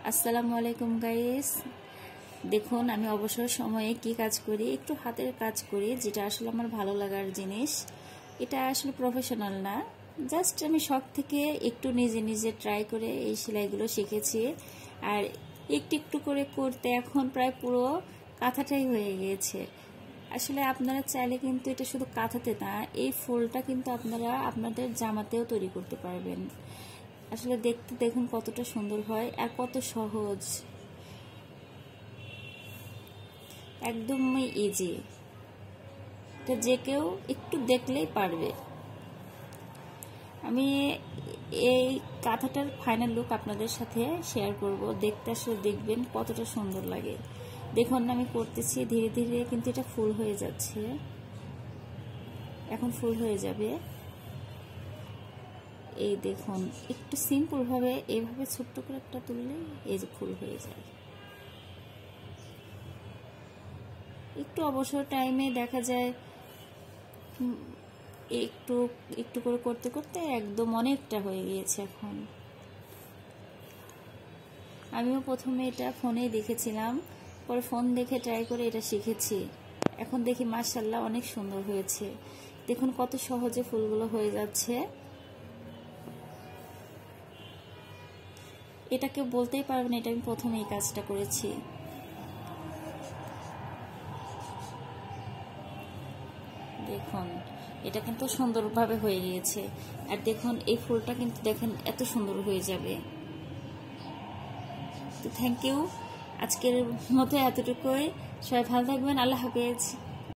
আসসালামু আলাইকুম গাইস। দেখুন আমি অবসর সময়ে কি কাজ করি, একটু হাতের কাজ করি, যেটা আসলে আমার ভালো লাগার জিনিস। এটা আসলে প্রফেশনাল না, জাস্ট আমি শখ থেকে একটু নিজে নিজে ট্রাই করে এই সেলাইগুলো শিখেছি। আর একটু একটু করে করতে এখন প্রায় পুরো কাঁথাটাই হয়ে গিয়েছে। আসলে আপনারা চাইলে কিন্তু এটা শুধু কাঁথাতে না, এই ফুলটা কিন্তু আপনারা আপনাদের জামাতেও তৈরি করতে পারবেন। আসলে দেখতে দেখুন কতটা সুন্দর হয় আর কত সহজ, একদমই ইজি। এটা যে কেউ একটু দেখলেই পারবে। আমি এই কাঁথাটার ফাইনাল লুক আপনাদের সাথে শেয়ার করব, দেখতে আসলে দেখবেন কতটা সুন্দর লাগে। দেখুন আমি করতেছি ধীরে ধীরে, কিন্তু এটা ফুল হয়ে যাচ্ছে, এখন ফুল হয়ে যাবে। এই দেখুন একটু সিম্পল ভাবে এইভাবে ছোট্ট করে একটা তুললে এই যে ফুল হয়ে যায়। একটু অবসর টাইমে দেখা যায় একটু একটু করে করতে করতে একদম অনেকটা হয়ে গিয়েছে। এখন আমিও প্রথমে এটা ফোনেই দেখেছিলাম, পরে ফোন দেখে ট্রাই করে এটা শিখেছি। এখন দেখি মাশাআল্লাহ অনেক সুন্দর হয়েছে। দেখুন কত সহজে ফুলগুলো হয়ে যাচ্ছে। এটা কেউ বলতেই পারবে না এটা আমি প্রথমে এই কাজটা করেছি। দেখুন এটা কিন্তু সুন্দরভাবে হয়ে গিয়েছে। আর দেখুন এই ফুলটা কিন্তু দেখেন এত সুন্দর হয়ে যাবে। তো থ্যাংক ইউ, আজকের মতো এতটুকুই। সবাই ভালো থাকবেন, আল্লাহ হাফেজ।